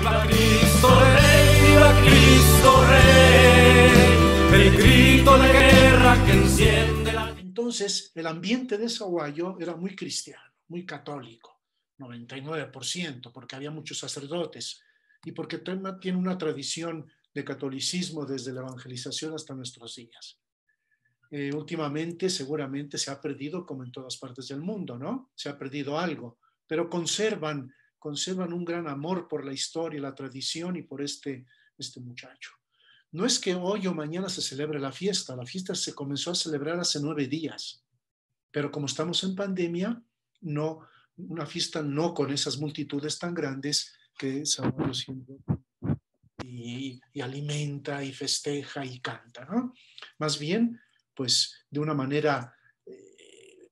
Viva Cristo Rey, viva Cristo Rey, el grito de guerra que enciende la... Entonces, el ambiente de Sahuayo era muy cristiano, muy católico, 99%, porque había muchos sacerdotes y porque tiene una tradición de catolicismo desde la evangelización hasta nuestros días. Últimamente seguramente se ha perdido, como en todas partes del mundo, ¿no? Se ha perdido algo, pero conservan un gran amor por la historia, la tradición y por este muchacho. No es que hoy o mañana se celebre la fiesta se comenzó a celebrar hace 9 días, pero como estamos en pandemia, no, una fiesta no con esas multitudes tan grandes que Sahuayo siempre y alimenta y festeja y canta, ¿no? Más bien, pues de una manera,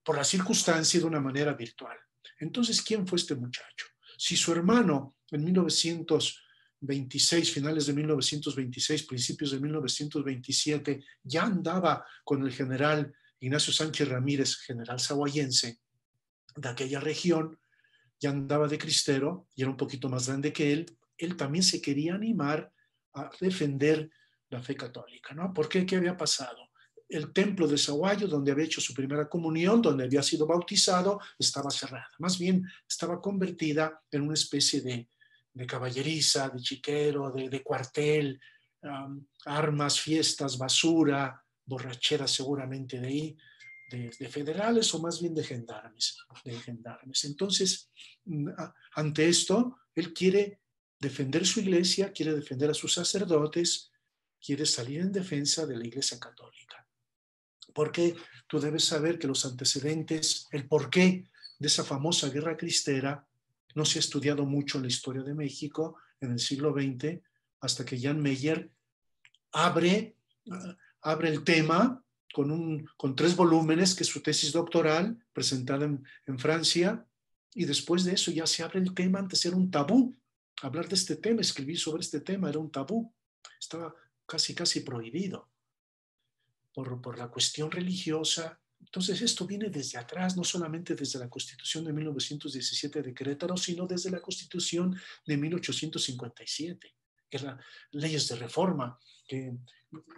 por la circunstancia, de una manera virtual. Entonces, ¿quién fue este muchacho? Si su hermano en 1926, finales de 1926, principios de 1927, ya andaba con el general Ignacio Sánchez Ramírez, general sahuayense de aquella región, ya andaba de cristero y era un poquito más grande que él también se quería animar a defender la fe católica, ¿no? ¿Por qué? ¿Qué había pasado? El templo de Sahuayo, donde había hecho su primera comunión, donde había sido bautizado, estaba cerrada. Más bien, estaba convertida en una especie de caballeriza, de chiquero, de cuartel, armas, fiestas, basura, borrachera seguramente de ahí, de federales o más bien de gendarmes. Entonces, ante esto, él quiere defender su iglesia, quiere defender a sus sacerdotes, quiere salir en defensa de la Iglesia Católica. Porque tú debes saber que los antecedentes, el porqué de esa famosa guerra cristera, no se ha estudiado mucho en la historia de México en el siglo XX, hasta que Jan Meyer abre el tema con 3 volúmenes, que es su tesis doctoral, presentada en Francia, y después de eso ya se abre el tema. Antes era un tabú. Hablar de este tema, escribir sobre este tema era un tabú. Estaba casi prohibido por la cuestión religiosa. Entonces esto viene desde atrás, no solamente desde la Constitución de 1917 de Querétaro, sino desde la Constitución de 1857, que eran leyes de reforma, que,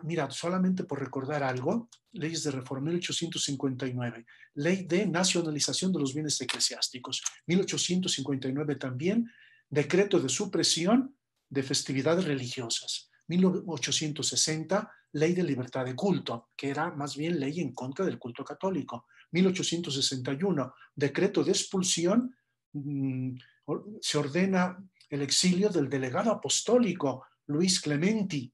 mira, solamente por recordar algo, leyes de reforma, 1859, ley de nacionalización de los bienes eclesiásticos, 1859 también, decreto de supresión de festividades religiosas, 1860, ley de libertad de culto, que era más bien ley en contra del culto católico. 1861, decreto de expulsión, se ordena el exilio del delegado apostólico Luis Clementi,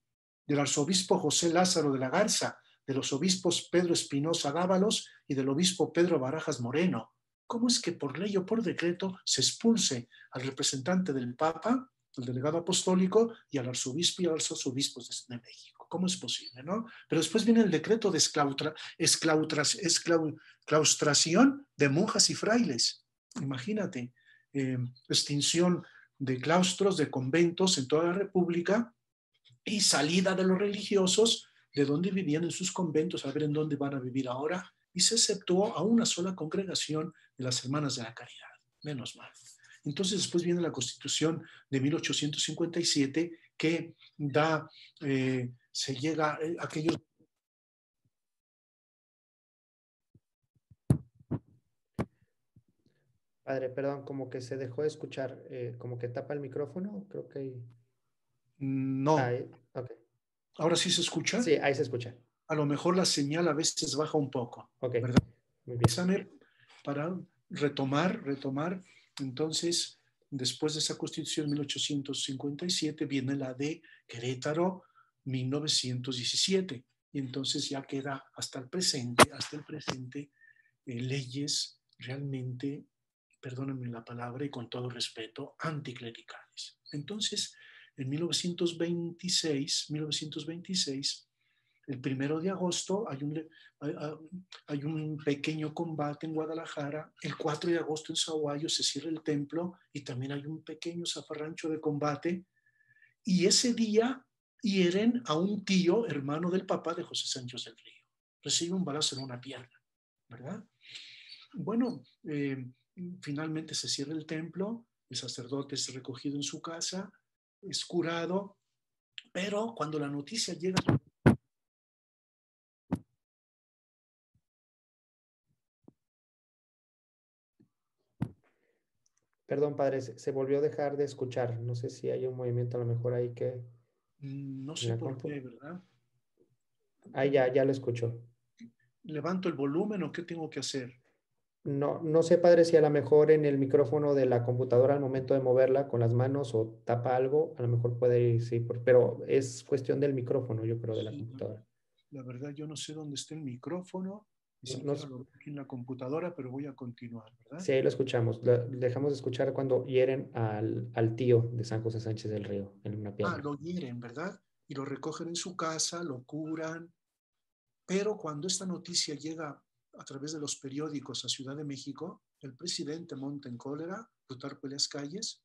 del arzobispo José Lázaro de la Garza, de los obispos Pedro Espinosa Dávalos y del obispo Pedro Barajas Moreno. ¿Cómo es que por ley o por decreto se expulse al representante del Papa, el delegado apostólico, y al arzobispo y a los arzobispos de México? ¿Cómo es posible, no? Pero después viene el decreto de exclaustración de monjas y frailes. Imagínate, extinción de claustros, de conventos en toda la República y salida de los religiosos de donde vivían en sus conventos, a ver en dónde van a vivir ahora, y se exceptuó a una sola congregación de las Hermanas de la Caridad. Menos mal. Entonces después viene la Constitución de 1857 que se llega a aquellos... Padre, perdón, como que se dejó de escuchar, como que tapa el micrófono, creo que... No. Ahí, okay. ¿Ahora sí se escucha? Sí, ahí se escucha. A lo mejor la señal a veces baja un poco, okay. ¿verdad? Muy bien. Para retomar, entonces, después de esa Constitución de 1857 viene la de Querétaro 1917, y entonces ya queda hasta el presente, leyes realmente, perdónenme la palabra y con todo respeto, anticlericales. Entonces, en 1926, el 1 de agosto hay un pequeño combate en Guadalajara. El 4 de agosto en Sahuayo se cierra el templo y también hay un pequeño zafarrancho de combate. Y ese día hieren a un tío, hermano del papá de José Sánchez del Río. Recibe un balazo en una pierna, ¿verdad? Bueno, finalmente se cierra el templo, el sacerdote es recogido en su casa es curado, pero cuando la noticia llega... Perdón, padre, se volvió a dejar de escuchar. No sé si hay un movimiento a lo mejor ahí que No en sé la por compu. qué, ¿verdad? Ahí ya lo escucho. ¿Levanto el volumen o qué tengo que hacer? No sé, padre, si a lo mejor en el micrófono de la computadora al momento de moverla con las manos o tapa algo, a lo mejor puede ir, sí, pero es cuestión del micrófono, yo creo, de la Sí, computadora. la verdad yo no sé dónde está el micrófono, ni No, siquiera lo veo aquí en la computadora, pero voy a continuar, ¿verdad? sí, ahí lo escuchamos. Dejamos de escuchar cuando hieren al tío de San José Sánchez del Río en una pierna. Lo hieren, ¿verdad? Y lo recogen en su casa, lo curan, pero cuando esta noticia llega a través de los periódicos a Ciudad de México, el presidente monta en cólera, Plutarco Elías Calles,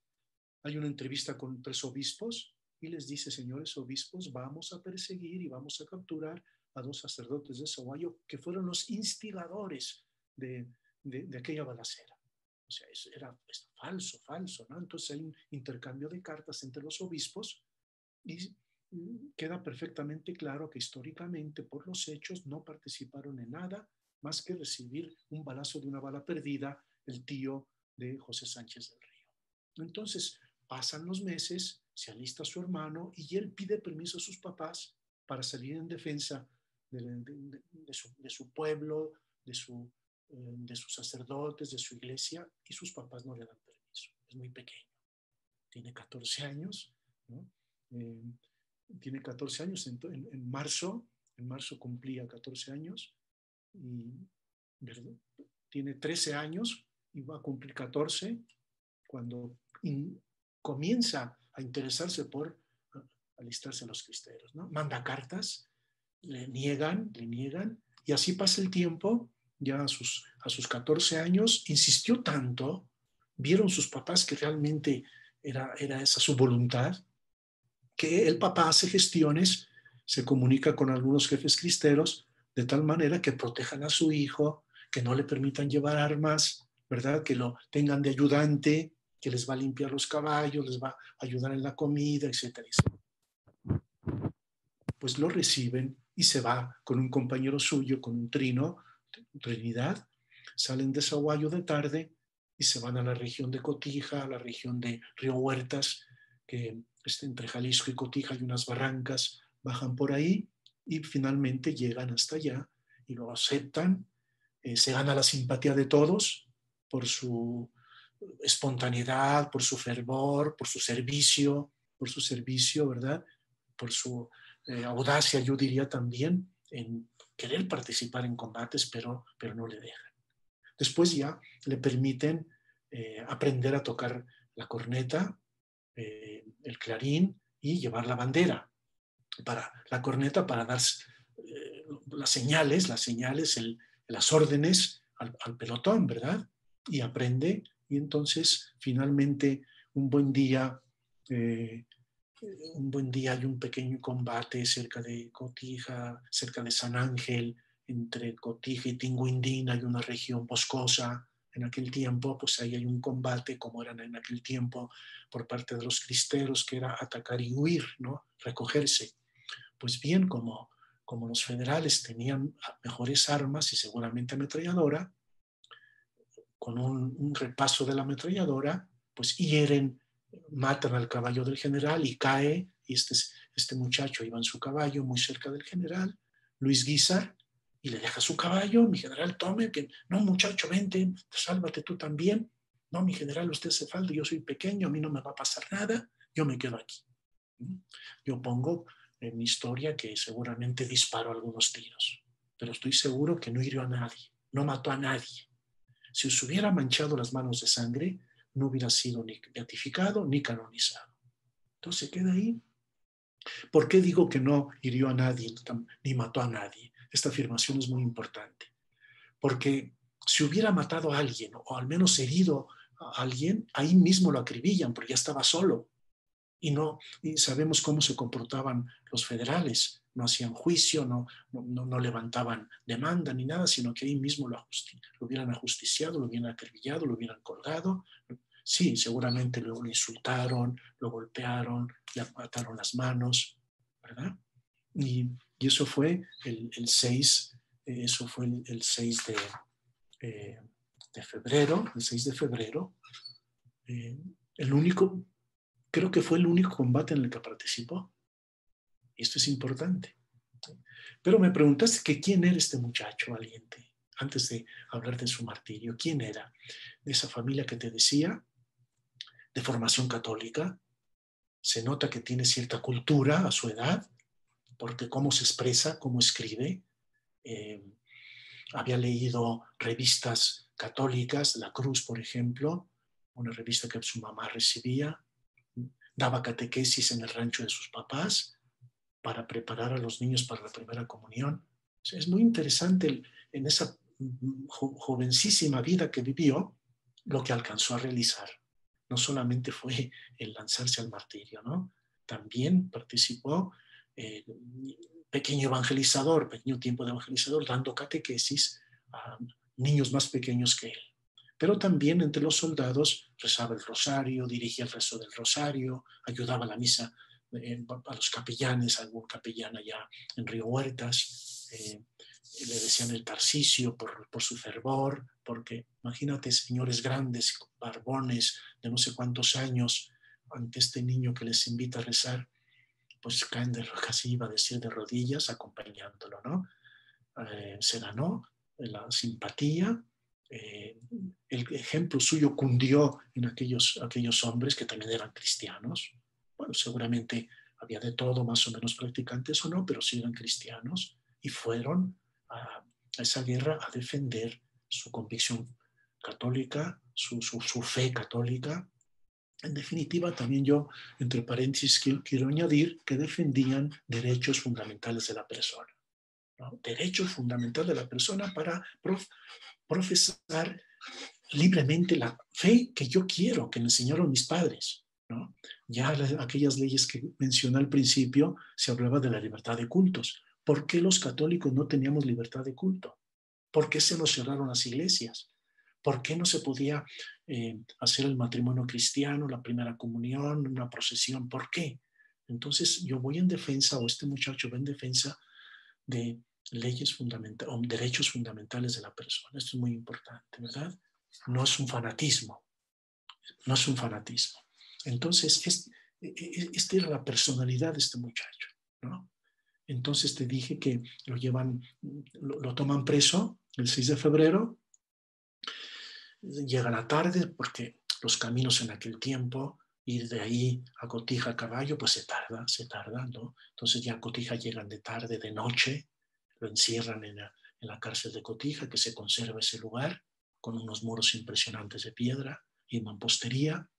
hay una entrevista con 3 obispos y les dice, señores obispos, vamos a perseguir y vamos a capturar a 2 sacerdotes de Sahuayo que fueron los instigadores de aquella balacera. O sea, eso era falso, ¿no? Entonces hay un intercambio de cartas entre los obispos y queda perfectamente claro que históricamente por los hechos no participaron en nada más que recibir un balazo de una bala perdida el tío de José Sánchez del Río. Entonces pasan los meses, se alista su hermano y él pide permiso a sus papás para salir en defensa de su pueblo, de sus sacerdotes, de su iglesia, y sus papás no le dan permiso. Es muy pequeño, tiene 14 años, ¿no? Tiene 14 años, en marzo cumplía 14 años y ¿verdad? Tiene 13 años y va a cumplir 14 cuando comienza a interesarse por alistarse a los cristeros, ¿no? Manda cartas, le niegan, y así pasa el tiempo, ya a sus 14 años, insistió tanto, vieron sus papás que realmente era esa su voluntad, que el papá hace gestiones, se comunica con algunos jefes cristeros, de tal manera que protejan a su hijo, que no le permitan llevar armas, ¿verdad? Que lo tengan de ayudante, que les va a limpiar los caballos, les va a ayudar en la comida, etcétera, etcétera. Pues lo reciben y se va con un compañero suyo, con un Trinidad, salen de Sahuayo de tarde y se van a la región de Cotija, a la región de Río Huertas, que entre Jalisco y Cotija hay unas barrancas, bajan por ahí y finalmente llegan hasta allá y lo aceptan, se gana la simpatía de todos por su espontaneidad, por su fervor, por su servicio, ¿verdad? Por su audacia, yo diría también, en querer participar en combates, pero no le dejan. Después ya le permiten aprender a tocar la corneta, el clarín y llevar la bandera. Para la corneta para dar las señales, las órdenes al pelotón, ¿verdad? Y aprende y entonces finalmente un buen día hay un pequeño combate cerca de Cotija, cerca de San Ángel, entre Cotija y Tinguindín, hay una región boscosa. En aquel tiempo, pues ahí hay un combate, como eran en aquel tiempo, por parte de los cristeros, que era atacar y huir, ¿no? Recogerse. Pues bien, como los federales tenían mejores armas y seguramente ametralladora, con un repaso de la ametralladora, pues hieren, matan al caballo del general y cae, y este muchacho iba en su caballo muy cerca del general, Luis Guízar, y le deja su caballo, mi general tome, que no muchacho, vente, sálvate tú también, no mi general, usted se falta, yo soy pequeño, a mí no me va a pasar nada, yo me quedo aquí. Yo pongo en mi historia que seguramente disparó algunos tiros, pero estoy seguro que no hirió a nadie, no mató a nadie. Si se hubiera manchado las manos de sangre, no hubiera sido ni beatificado ni canonizado. Entonces queda ahí. ¿Por qué digo que no hirió a nadie ni mató a nadie? Esta afirmación es muy importante. Porque si hubiera matado a alguien o al menos herido a alguien, ahí mismo lo acribillan porque ya estaba solo. Y sabemos cómo se comportaban los federales. No hacían juicio, no levantaban demanda ni nada, sino que ahí mismo lo hubieran ajusticiado, lo hubieran acribillado, lo hubieran colgado. Sí, seguramente luego lo insultaron, lo golpearon, le ataron las manos, ¿verdad? Y eso fue el 6, eso fue el 6 de febrero, el 6 de febrero. El único, creo que fue el único combate en el que participó. Y esto es importante. Pero me preguntaste que quién era este muchacho valiente, antes de hablar de su martirio. ¿Quién era? De esa familia que te decía, de formación católica. Se nota que tiene cierta cultura a su edad, porque cómo se expresa, cómo escribe. Había leído revistas católicas, La Cruz, por ejemplo, una revista que su mamá recibía. Daba catequesis en el rancho de sus papás para preparar a los niños para la primera comunión. O sea, es muy interesante en esa jovencísima vida que vivió, lo que alcanzó a realizar. No solamente fue el lanzarse al martirio, ¿no? También participó, pequeño evangelizador, pequeño tiempo de evangelizador, dando catequesis a niños más pequeños que él. Pero también entre los soldados rezaba el rosario, dirigía el rezo del rosario, ayudaba a la misa a los capellanes, algún capellán allá en Río Huertas, le decían el Tarcisio por su fervor, porque imagínate señores grandes, barbones de no sé cuántos años, ante este niño que les invita a rezar, pues caen casi iba a decir de rodillas acompañándolo, ¿no? Se ganó la simpatía, el ejemplo suyo cundió en aquellos hombres que también eran cristianos. Bueno, seguramente había de todo, más o menos practicantes o no, pero sí eran cristianos y fueron a esa guerra a defender su convicción católica, su fe católica. En definitiva, también yo, entre paréntesis, quiero añadir que defendían derechos fundamentales de la persona, ¿no? Derechos fundamentales de la persona para profesar libremente la fe que yo quiero, que me enseñaron mis padres, ¿no? Ya aquellas leyes que mencioné al principio, se hablaba de la libertad de cultos. ¿Por qué los católicos no teníamos libertad de culto? ¿Por qué se nos cerraron las iglesias? ¿Por qué no se podía hacer el matrimonio cristiano, la primera comunión, una procesión? ¿Por qué? Entonces yo voy en defensa, o este muchacho va en defensa de leyes fundamentales, o derechos fundamentales de la persona. Esto es muy importante, ¿verdad? No es un fanatismo, no es un fanatismo. Entonces, esta era la personalidad de este muchacho, ¿no? Entonces te dije que lo toman preso el 6 de febrero, llega la tarde porque los caminos en aquel tiempo, ir de ahí a Cotija a caballo, pues se tarda, ¿no? Entonces ya a Cotija llegan de tarde, de noche, lo encierran en la cárcel de Cotija, que se conserva ese lugar, con unos muros impresionantes de piedra y mampostería,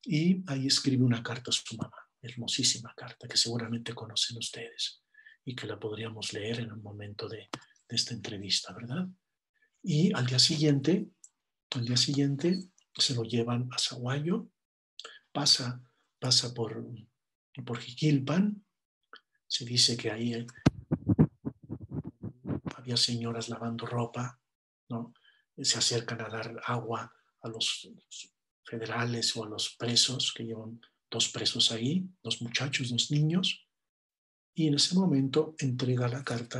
y ahí escribe una carta a su mamá, hermosísima carta, que seguramente conocen ustedes, y que la podríamos leer en un momento de esta entrevista, ¿verdad? Y al día siguiente se lo llevan a Sahuayo, pasa por Jiquilpan. Se dice que ahí había señoras lavando ropa, ¿no? Se acercan a dar agua a los federales o a los presos, que llevan 2 presos ahí, 2 muchachos, 2 niños, y en ese momento entrega la carta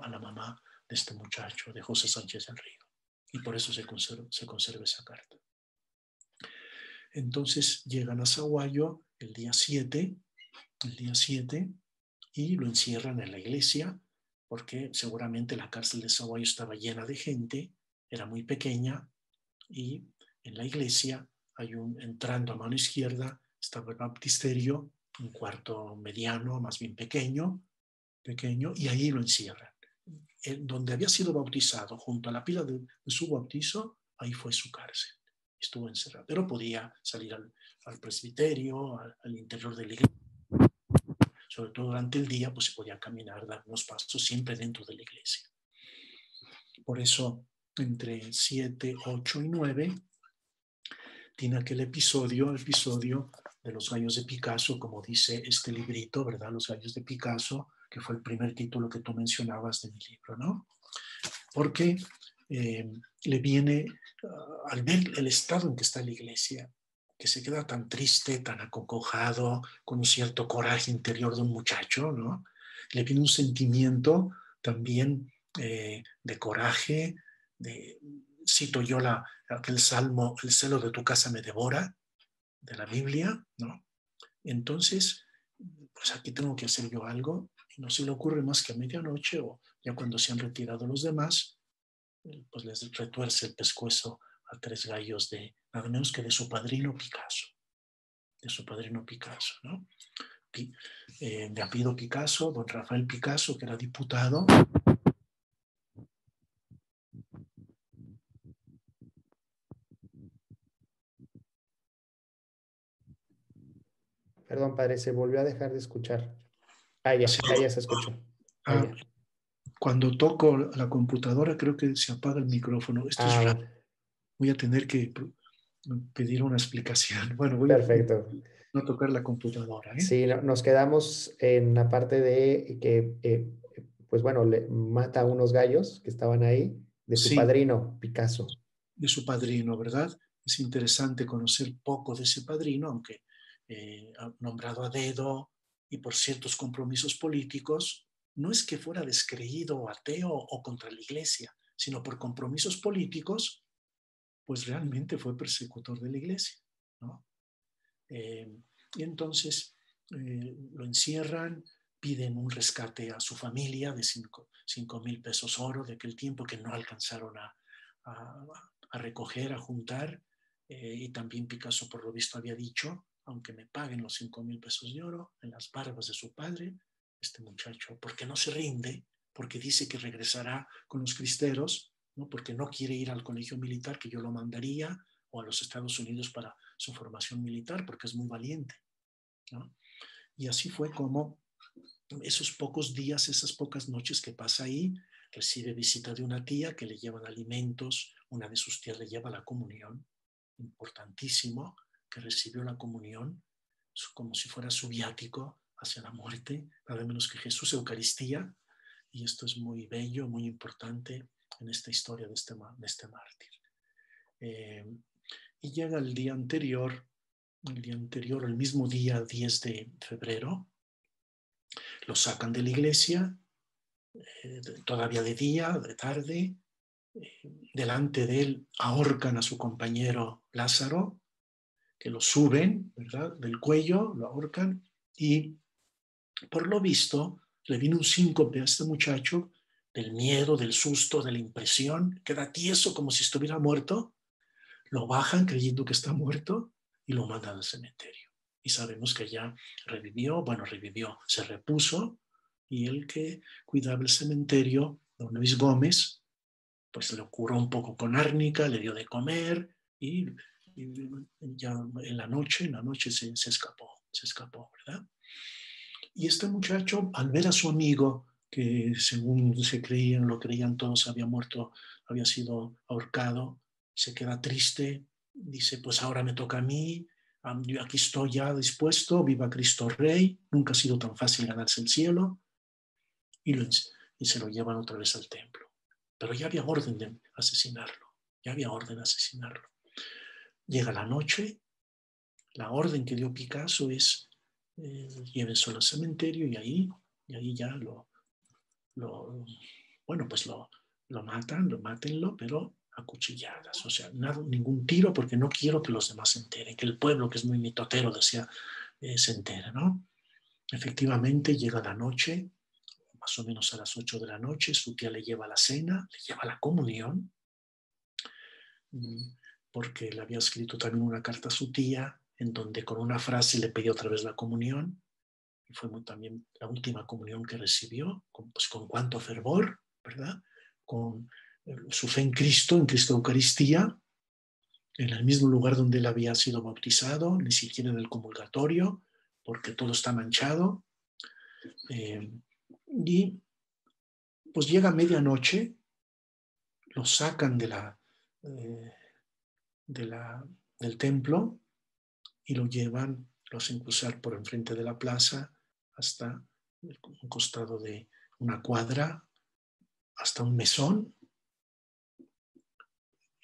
a la mamá de este muchacho, de José Sánchez del Río, y por eso se conserva esa carta. Entonces llegan a Sahuayo el día 7, y lo encierran en la iglesia, porque seguramente la cárcel de Sahuayo estaba llena de gente, era muy pequeña, y en la iglesia entrando a mano izquierda, estaba el baptisterio, un cuarto mediano, más bien pequeño, y ahí lo encierran. Donde había sido bautizado, junto a la pila de su bautizo, ahí fue su cárcel. Estuvo encerrado, pero podía salir al presbiterio, al interior de la iglesia. Sobre todo durante el día, pues se podía caminar, dar unos pasos siempre dentro de la iglesia. Por eso, entre 7, 8 y 9, tiene aquel episodio de los gallos de Picasso, como dice este librito, ¿verdad? Los gallos de Picasso, que fue el primer título que tú mencionabas de mi libro, ¿no? Porque le viene, al ver el estado en que está la iglesia, que se queda tan triste, tan acongojado, con un cierto coraje interior de un muchacho, ¿no? Le viene un sentimiento también de coraje, cito yo aquel salmo, el celo de tu casa me devora, de la Biblia, ¿no? Entonces, pues aquí tengo que hacer yo algo, y no se le ocurre más que a medianoche, o ya cuando se han retirado los demás, pues les retuerce el pescuezo a 3 gallos de nada menos que de su padrino Picasso, ¿no? De apellido Picasso, don Rafael Picasso, que era diputado. Perdón, padre, se volvió a dejar de escuchar. Ya se escuchó. Ya. Cuando toco la computadora creo que se apaga el micrófono. Esto es raro. Bueno. Voy a tener que pedir una explicación. Bueno, voy Perfecto. a no tocar la computadora. Sí, nos quedamos en la parte de que, pues bueno, le mata a unos gallos que estaban ahí, de su padrino, Picasso. De su padrino, ¿verdad? Es interesante conocer poco de ese padrino, aunque nombrado a dedo y por ciertos compromisos políticos, no es que fuera descreído o ateo o contra la iglesia, sino por compromisos políticos, pues realmente fue persecutor de la iglesia, ¿no? Y entonces lo encierran, piden un rescate a su familia de 5,000 pesos oro de aquel tiempo que no alcanzaron a recoger, a juntar, y también Picasso por lo visto había dicho, aunque me paguen los 5,000 pesos de oro en las barbas de su padre, este muchacho, porque no se rinde, porque dice que regresará con los cristeros, ¿no? Porque no quiere ir al colegio militar, que yo lo mandaría, o a los Estados Unidos para su formación militar, porque es muy valiente, ¿no? Y así fue como esos pocos días, esas pocas noches que pasa ahí, recibe visita de una tía que le llevan alimentos, una de sus tías le lleva la comunión, importantísimo, que recibió la comunión como si fuera su viático hacia la muerte, nada menos que Jesús, Eucaristía, y esto es muy bello, muy importante en esta historia de este mártir. Y llega el día anterior, el mismo día 10 de febrero, lo sacan de la iglesia, todavía de día, de tarde, delante de él ahorcan a su compañero Lázaro, que lo suben, ¿verdad?, del cuello, lo ahorcan, y por lo visto le viene un síncope a este muchacho del miedo, del susto, de la impresión, queda tieso como si estuviera muerto, lo bajan creyendo que está muerto y lo mandan al cementerio. Y sabemos que ya revivió, se repuso, y el que cuidaba el cementerio, don Luis Gómez, pues lo curó un poco con árnica, le dio de comer y ya en la noche se escapó, ¿verdad? Y este muchacho, al ver a su amigo, que según lo creían todos, había muerto, había sido ahorcado, se queda triste, dice, pues ahora me toca a mí, yo aquí estoy ya dispuesto, viva Cristo Rey, nunca ha sido tan fácil ganarse el cielo, y se lo llevan otra vez al templo. Pero ya había orden de asesinarlo, Llega la noche, la orden que dio Picasso es llévenselo al cementerio y ahí ya lo mátenlo, pero a cuchilladas. O sea, ningún tiro porque no quiero que los demás se enteren, que el pueblo, que es muy mitotero, decía, se entere, ¿no? Efectivamente, llega la noche, más o menos a las 8 de la noche, su tía le lleva la cena, le lleva la comunión, porque le había escrito también una carta a su tía, en donde con una frase le pidió otra vez la comunión, y fue también la última comunión que recibió, pues con cuánto fervor, ¿verdad? Con su fe en Cristo Eucaristía, en el mismo lugar donde él había sido bautizado, ni siquiera en el comulgatorio, porque todo está manchado. Y pues llega medianoche, lo sacan del templo y lo hacen cruzar por enfrente de la plaza hasta un costado de una cuadra, hasta un mesón,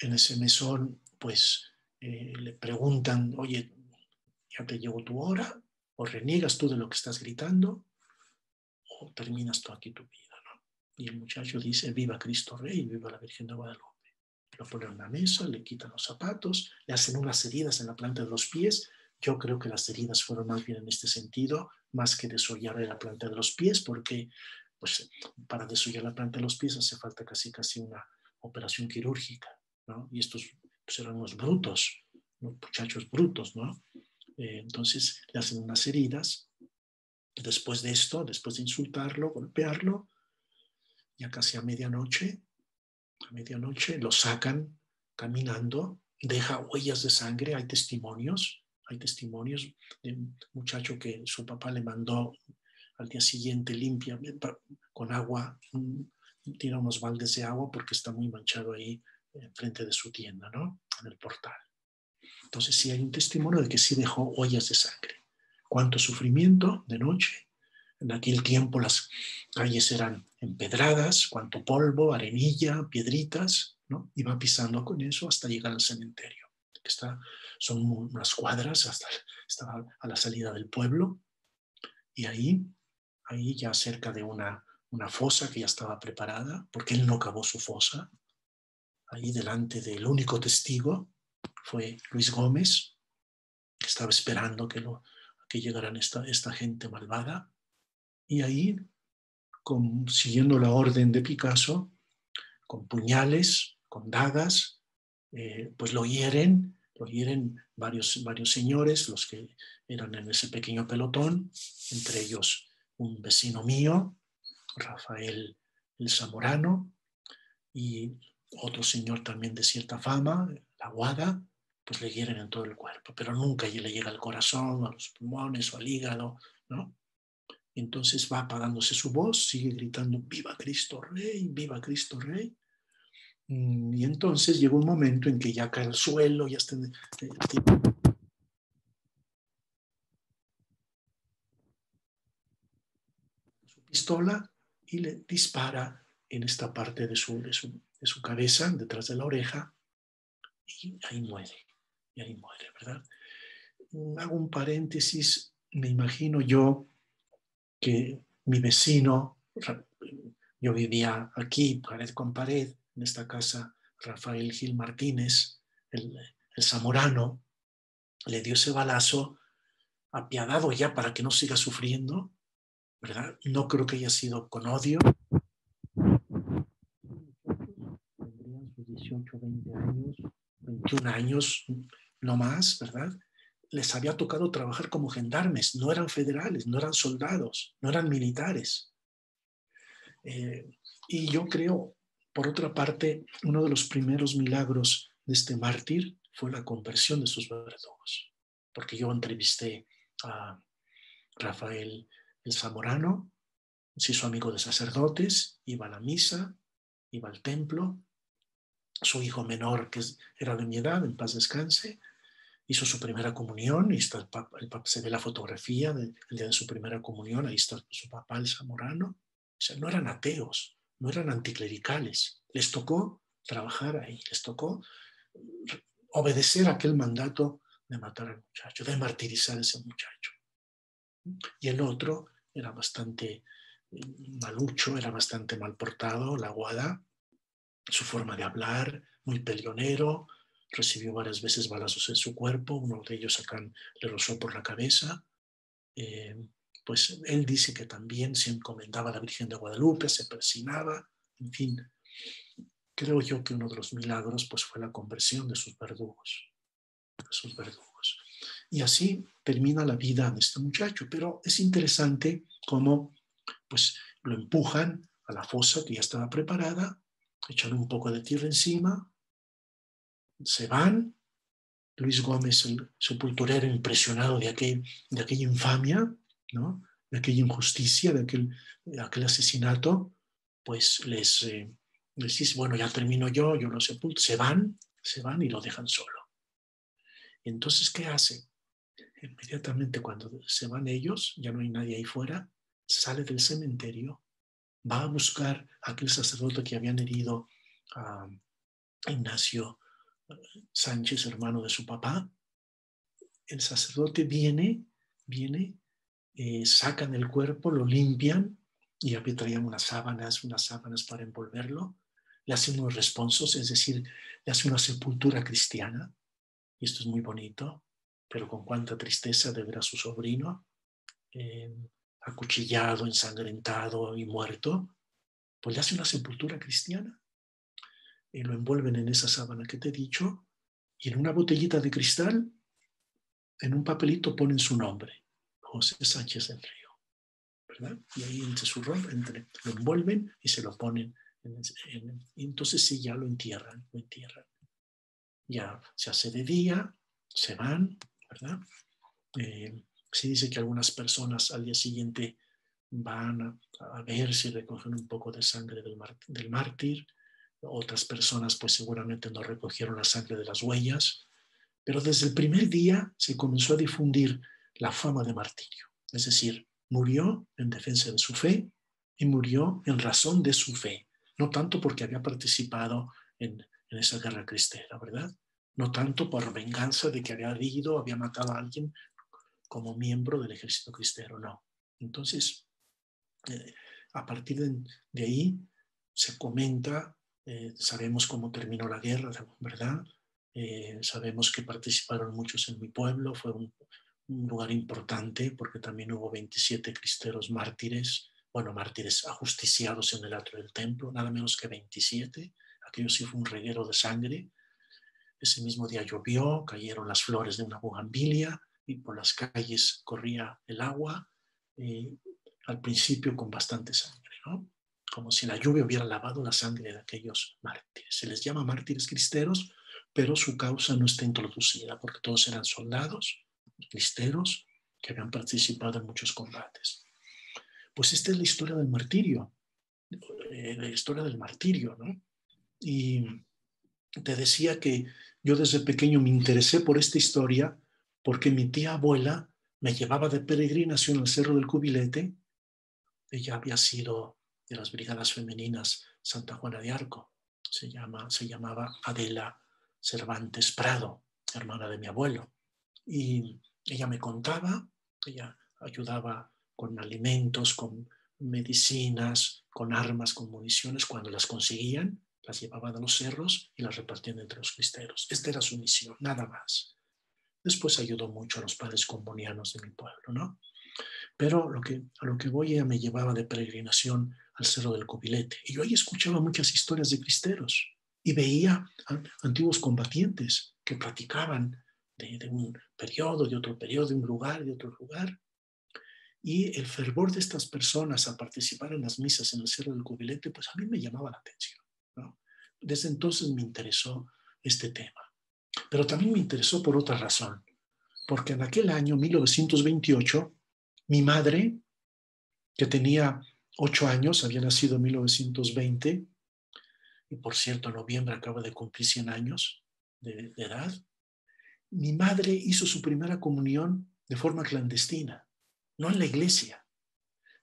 en ese mesón, pues le preguntan, oye, ¿ya te llegó tu hora? ¿O reniegas tú de lo que estás gritando? ¿O terminas tú aquí tu vida? ¿No? Y el muchacho dice, viva Cristo Rey, viva la Virgen de Guadalupe. Lo ponen en una mesa, le quitan los zapatos, le hacen unas heridas en la planta de los pies. Yo creo que las heridas fueron más bien en este sentido, más que desollarle la planta de los pies, porque pues, para desollar la planta de los pies hace falta casi una operación quirúrgica, ¿no? Y estos pues, eran unos brutos, unos muchachos brutos, ¿no? Entonces le hacen unas heridas. Después de esto, después de insultarlo, golpearlo, ya casi a medianoche lo sacan caminando, deja huellas de sangre, hay testimonios de un muchacho que su papá le mandó al día siguiente limpia con agua, tira unos baldes de agua porque está muy manchado ahí enfrente de su tienda, ¿no? En el portal. Entonces sí hay un testimonio de que sí dejó huellas de sangre. Cuánto sufrimiento de noche. En aquel tiempo las calles eran empedradas, cuánto polvo, arenilla, piedritas, ¿no? Y va pisando con eso hasta llegar al cementerio. Son unas cuadras hasta a la salida del pueblo. Y ahí ya cerca de una fosa que ya estaba preparada, porque él no cavó su fosa, ahí delante del único testigo fue Luis Gómez, que estaba esperando que llegaran esta gente malvada. Y ahí, siguiendo la orden de Picasso, con puñales, con dagas, pues lo hieren varios señores, los que eran en ese pequeño pelotón, entre ellos un vecino mío, Rafael el Zamorano, y otro señor también de cierta fama, la Guada, pues le hieren en todo el cuerpo, pero nunca le llega al corazón, a los pulmones o al hígado, ¿no? Entonces va apagándose su voz, sigue gritando, ¡viva Cristo Rey! ¡Viva Cristo Rey! Y entonces llega un momento en que ya cae al suelo, ya está su pistola y le dispara en esta parte de su cabeza, detrás de la oreja, y ahí muere, ¿verdad? Hago un paréntesis, me imagino yo que mi vecino, yo vivía aquí, pared con pared, en esta casa, Rafael Gil Martínez, el zamorano, le dio ese balazo apiadado ya para que no siga sufriendo, ¿verdad? No creo que haya sido con odio. Tendrían sus 18, 20 años, 21 años, no más, ¿verdad? Les había tocado trabajar como gendarmes, no eran federales, no eran soldados, no eran militares. Y yo creo, por otra parte, uno de los primeros milagros de este mártir fue la conversión de sus verdugos. Porque yo entrevisté a Rafael el Zamorano, se hizo amigo de sacerdotes, iba a la misa, iba al templo. Su hijo menor, que era de mi edad, en paz descanse, hizo su primera comunión, y está el Papa, se ve la fotografía del día de su primera comunión, ahí está su papá, el Zamorano. O sea, no eran ateos, no eran anticlericales. Les tocó trabajar ahí, les tocó obedecer aquel mandato de matar al muchacho, de martirizar a ese muchacho. Y el otro era bastante malucho, era bastante mal portado, la Guada, su forma de hablar, muy peleonero, recibió varias veces balazos en su cuerpo, uno de ellos acá le rozó por la cabeza. Pues él dice que también se encomendaba a la Virgen de Guadalupe, se persinaba, en fin. Creo yo que uno de los milagros pues, fue la conversión de sus verdugos. Y así termina la vida de este muchacho. Pero es interesante cómo pues, lo empujan a la fosa que ya estaba preparada, echan un poco de tierra encima, se van. Luis Gómez, el sepulturero, impresionado de aquella infamia, ¿no? De aquella injusticia, de aquel asesinato, pues les dice, bueno, ya termino yo lo sepulto. Se van y lo dejan solo. Y entonces, ¿qué hace? Inmediatamente cuando se van ellos, ya no hay nadie ahí fuera, sale del cementerio, va a buscar a aquel sacerdote que habían herido a Ignacio Sánchez, hermano de su papá. El sacerdote viene, sacan el cuerpo, lo limpian, y había traían unas sábanas para envolverlo, le hacen unos responsos, es decir, le hace una sepultura cristiana, y esto es muy bonito, pero con cuánta tristeza de ver a su sobrino acuchillado, ensangrentado y muerto. Pues le hace una sepultura cristiana, y lo envuelven en esa sábana que te he dicho, y en una botellita de cristal, en un papelito ponen su nombre, José Sánchez del Río, ¿verdad? Y ahí lo envuelven y se lo ponen. Y entonces sí, ya lo entierran. Ya se hace de día, se van, ¿verdad? Se dice que algunas personas al día siguiente van a ver si recogen un poco de sangre del mártir. Otras personas pues seguramente no recogieron la sangre de las huellas. Pero desde el primer día se comenzó a difundir la fama de martirio. Es decir, murió en defensa de su fe y murió en razón de su fe. No tanto porque había participado en esa guerra cristera, ¿verdad? No tanto por venganza de que había matado a alguien como miembro del ejército cristero, no. Entonces, a partir de ahí se comenta, sabemos cómo terminó la guerra, ¿verdad? Sabemos que participaron muchos en mi pueblo, fue un lugar importante porque también hubo 27 cristeros mártires, mártires ajusticiados en el atrio del templo, nada menos que 27. Aquello sí fue un reguero de sangre. Ese mismo día llovió, cayeron las flores de una bugambilia y por las calles corría el agua, al principio con bastante sangre, ¿no? Como si la lluvia hubiera lavado la sangre de aquellos mártires. Se les llama mártires cristeros, pero su causa no está introducida porque todos eran soldados, cristeros, que habían participado en muchos combates. Pues esta es la historia del martirio, ¿no? Y te decía que yo desde pequeño me interesé por esta historia porque mi tía abuela me llevaba de peregrinación al Cerro del Cubilete. Ella había sido de las brigadas femeninas Santa Juana de Arco. Se llamaba Adela Cervantes Prado, hermana de mi abuelo. Y ella me contaba, ella ayudaba con alimentos, con medicinas, con armas, con municiones. Cuando las conseguían, las llevaban a los cerros y las repartían entre los cristeros. Esta era su misión, nada más. Después ayudó mucho a los padres combonianos de mi pueblo, ¿no? Pero a lo que voy, ella me llevaba de peregrinación al Cerro del Cubilete. Y yo ahí escuchaba muchas historias de cristeros y veía a antiguos combatientes que platicaban de un periodo, de otro periodo, de un lugar, de otro lugar. Y el fervor de estas personas a participar en las misas en el Cerro del Cubilete, pues a mí me llamaba la atención, ¿no? Desde entonces me interesó este tema. Pero también me interesó por otra razón, porque en aquel año, 1928, mi madre, que tenía 8 años, había nacido en 1920, y por cierto, en noviembre acaba de cumplir 100 años de edad, mi madre hizo su primera comunión de forma clandestina, no en la iglesia,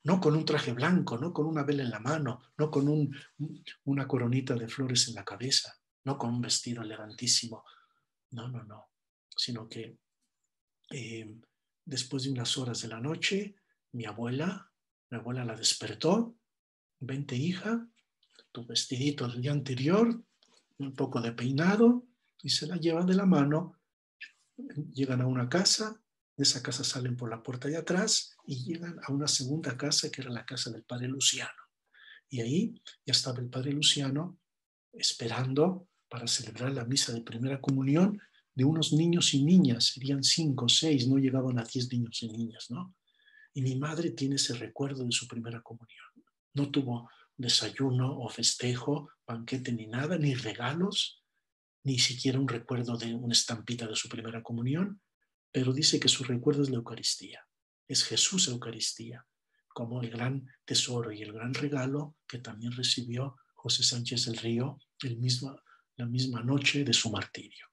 no con un traje blanco, no con una vela en la mano, no con una coronita de flores en la cabeza, no con un vestido elegantísimo, no, sino que después de unas horas de la noche, mi abuela la despertó: vente hija, tu vestidito del día anterior, un poco de peinado, y se la lleva de la mano. Llegan a una casa, de esa casa salen por la puerta de atrás y llegan a una segunda casa que era la casa del padre Luciano. Y ahí ya estaba el padre Luciano esperando para celebrar la misa de primera comunión de unos niños y niñas. Serían 5 o 6, no llegaban a 10 niños y niñas, ¿no? Y mi madre tiene ese recuerdo de su primera comunión. No tuvo desayuno o festejo, banquete ni nada, ni regalos, ni siquiera un recuerdo de una estampita de su primera comunión, pero dice que su recuerdo es la Eucaristía. Es Jesús Eucaristía, como el gran tesoro y el gran regalo que también recibió José Sánchez del Río la misma noche de su martirio.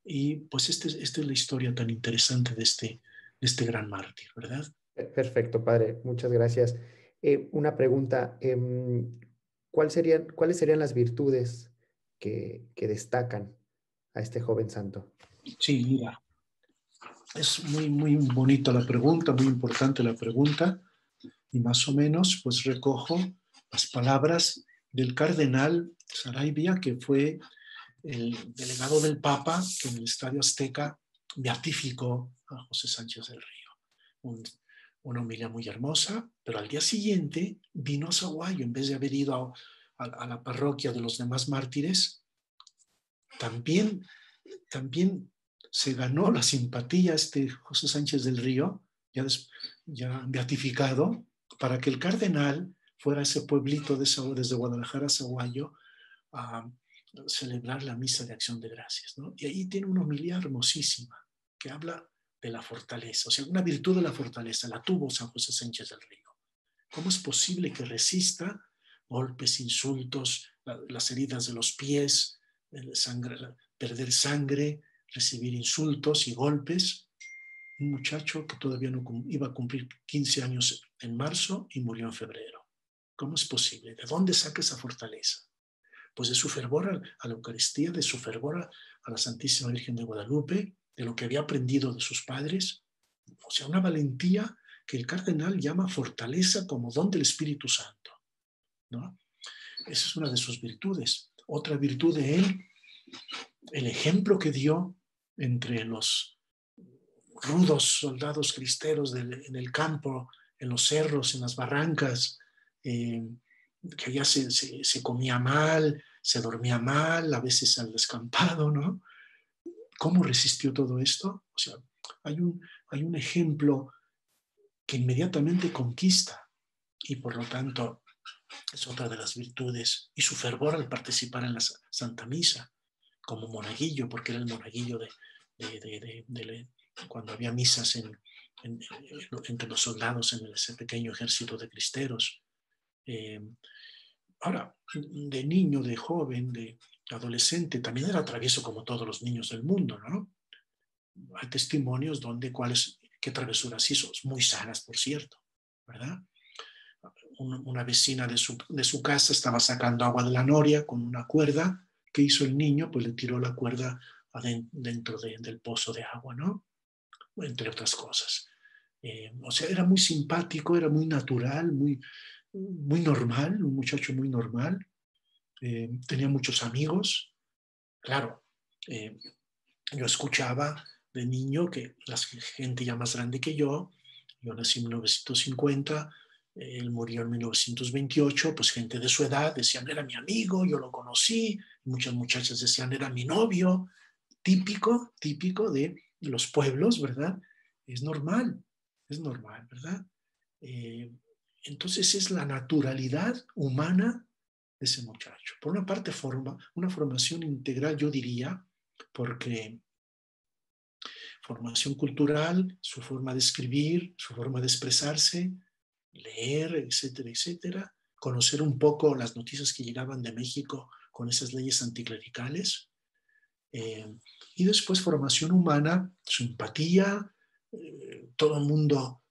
Y pues esta es la historia tan interesante de este gran mártir, ¿verdad? Perfecto, padre. Muchas gracias. Una pregunta. ¿Cuáles serían las virtudes que destacan a este joven santo? Sí, mira, es muy, muy bonita la pregunta, muy importante la pregunta, y más o menos pues recojo las palabras del cardenal Sarabia, que fue el delegado del Papa, que en el Estadio Azteca beatificó a José Sánchez del Río. Una homilía muy hermosa, pero al día siguiente vino a Sahuayo, en vez de haber ido a la parroquia de los demás mártires, también se ganó la simpatía José Sánchez del Río, ya beatificado, para que el cardenal fuera a ese pueblito desde Guadalajara a Sahuayo a celebrar la misa de acción de gracias, ¿no? Y ahí tiene una homilía hermosísima que habla de la fortaleza, o sea, una virtud de la fortaleza la tuvo San José Sánchez del Río. ¿Cómo es posible que resista golpes, insultos, las heridas de los pies, perder sangre, recibir insultos y golpes? Un muchacho que todavía no iba a cumplir 15 años en marzo y murió en febrero. ¿Cómo es posible? ¿De dónde saca esa fortaleza? Pues de su fervor a la Eucaristía, de su fervor a la Santísima Virgen de Guadalupe, de lo que había aprendido de sus padres. O sea, una valentía que el cardenal llama fortaleza como don del Espíritu Santo, ¿no? Esa es una de sus virtudes. Otra virtud de él, el ejemplo que dio entre los rudos soldados cristeros en el campo, en los cerros, en las barrancas, que allá se comía mal, se dormía mal, a veces al descampado, ¿no? ¿Cómo resistió todo esto? O sea, hay un ejemplo que inmediatamente conquista y por lo tanto es otra de las virtudes. Y su fervor al participar en la Santa Misa, como monaguillo, porque era el monaguillo cuando había misas entre los soldados en ese pequeño ejército de cristeros. Ahora, de niño, de joven, de adolescente, también era travieso como todos los niños del mundo, ¿no? Hay testimonios donde qué travesuras hizo, muy sanas, por cierto, ¿verdad? Una vecina de su casa estaba sacando agua de la noria con una cuerda. ¿Qué hizo el niño? Pues le tiró la cuerda dentro del pozo de agua, ¿no? Entre otras cosas. O sea, era muy simpático, era muy natural, muy normal, un muchacho muy normal. Tenía muchos amigos. Claro, yo escuchaba de niño que la gente ya más grande que yo nací en 1950, él murió en 1928, pues gente de su edad decían, era mi amigo, yo lo conocí, muchas muchachas decían, era mi novio, típico de los pueblos, ¿verdad? Es normal, ¿verdad? Entonces es la naturalidad humana de ese muchacho. Por una parte, una formación integral, yo diría, porque formación cultural, su forma de escribir, su forma de expresarse, leer, etcétera, etcétera, conocer un poco las noticias que llegaban de México con esas leyes anticlericales, y después formación humana, su empatía, todo el mundo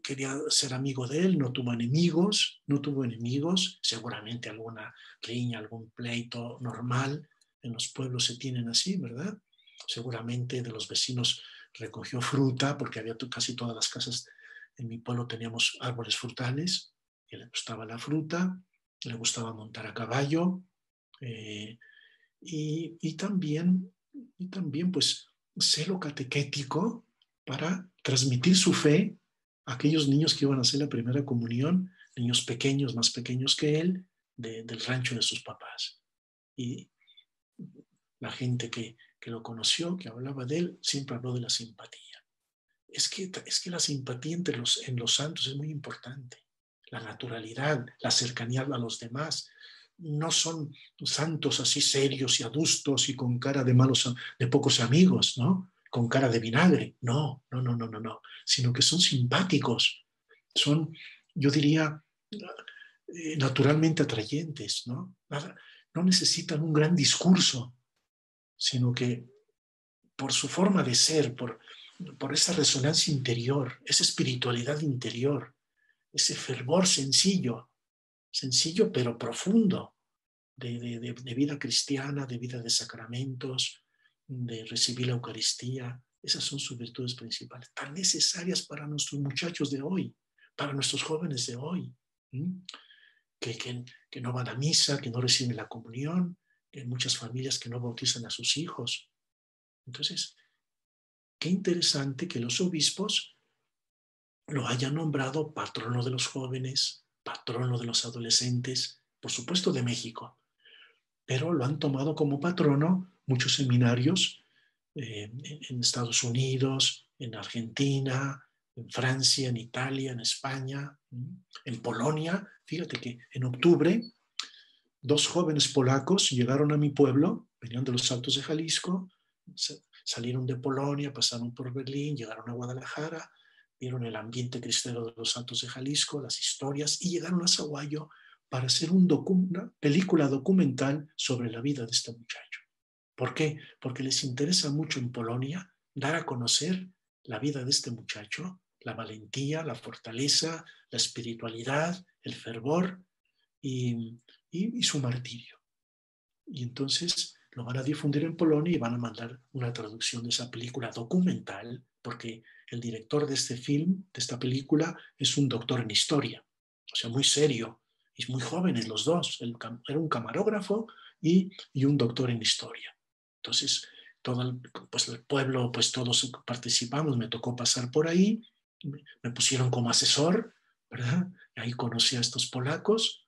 quería ser amigo de él, no tuvo enemigos, seguramente alguna riña, algún pleito normal, en los pueblos se tienen así, ¿verdad? Seguramente de los vecinos recogió fruta, porque había casi todas las casas en mi pueblo teníamos árboles frutales, que le gustaba la fruta, le gustaba montar a caballo, y también pues celo catequético para transmitir su fe a aquellos niños que iban a hacer la primera comunión, niños pequeños, más pequeños que él, del rancho de sus papás. Y la gente que lo conoció, que hablaba de él, siempre habló de la simpatía. Es que la simpatía en los santos es muy importante. La naturalidad, la cercanía a los demás. No son santos así serios y adustos y con cara de pocos amigos, ¿no? Con cara de vinagre. No. Sino que son simpáticos. Son, yo diría, naturalmente atrayentes, ¿no? No necesitan un gran discurso, sino que por su forma de ser, por esa resonancia interior, esa espiritualidad interior, ese fervor sencillo pero profundo, de vida cristiana, de vida de sacramentos, de recibir la Eucaristía. Esas son sus virtudes principales, tan necesarias para nuestros muchachos de hoy, para nuestros jóvenes de hoy, que no van a misa, que no reciben la comunión, que hay muchas familias que no bautizan a sus hijos. Entonces, qué interesante que los obispos lo hayan nombrado patrono de los jóvenes, patrono de los adolescentes, por supuesto de México, pero lo han tomado como patrono muchos seminarios en Estados Unidos, en Argentina, en Francia, en Italia, en España, en Polonia. Fíjate que en octubre 2 jóvenes polacos llegaron a mi pueblo, venían de los Altos de Jalisco, salieron de Polonia, pasaron por Berlín, llegaron a Guadalajara, vieron el ambiente cristero de los Altos de Jalisco, las historias, y llegaron a Sahuayo para hacer una película documental sobre la vida de este muchacho. ¿Por qué? Porque les interesa mucho en Polonia dar a conocer la vida de este muchacho, la valentía, la fortaleza, la espiritualidad, el fervor y su martirio. Y entonces lo van a difundir en Polonia y van a mandar una traducción de esa película documental, porque el director de este film, de esta película, es un doctor en historia, o sea, muy serio, y muy jóvenes los dos. Era un camarógrafo y un doctor en historia. Entonces, todo el pueblo, pues todos participamos, me tocó pasar por ahí, me pusieron como asesor, ¿verdad? Ahí conocí a estos polacos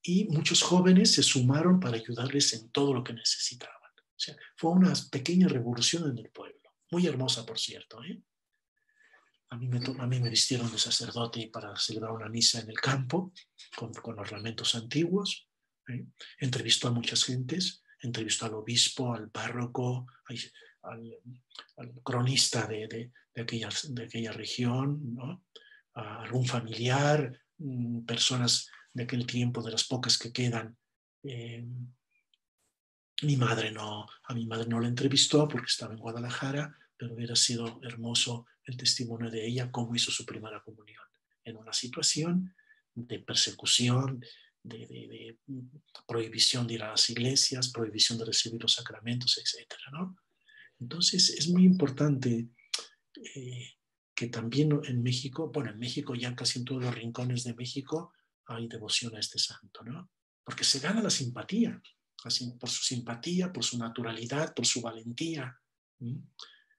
y muchos jóvenes se sumaron para ayudarles en todo lo que necesitaban. O sea, fue una pequeña revolución en el pueblo, muy hermosa, por cierto, ¿eh? A mí me vistieron de sacerdote para celebrar una misa en el campo con ornamentos antiguos. Entrevistó a muchas gentes, entrevistó al obispo, al párroco, al cronista de aquella región, ¿no? A algún familiar, personas de aquel tiempo, de las pocas que quedan. A mi madre no la entrevistó porque estaba en Guadalajara, pero hubiera sido hermoso el testimonio de ella, cómo hizo su primera comunión en una situación de persecución, de prohibición de ir a las iglesias, prohibición de recibir los sacramentos, etcétera, ¿no? Entonces es muy importante que también en México, bueno, en México ya casi en todos los rincones de México hay devoción a este santo, ¿no? Porque se gana la simpatía, por su simpatía, por su naturalidad, por su valentía.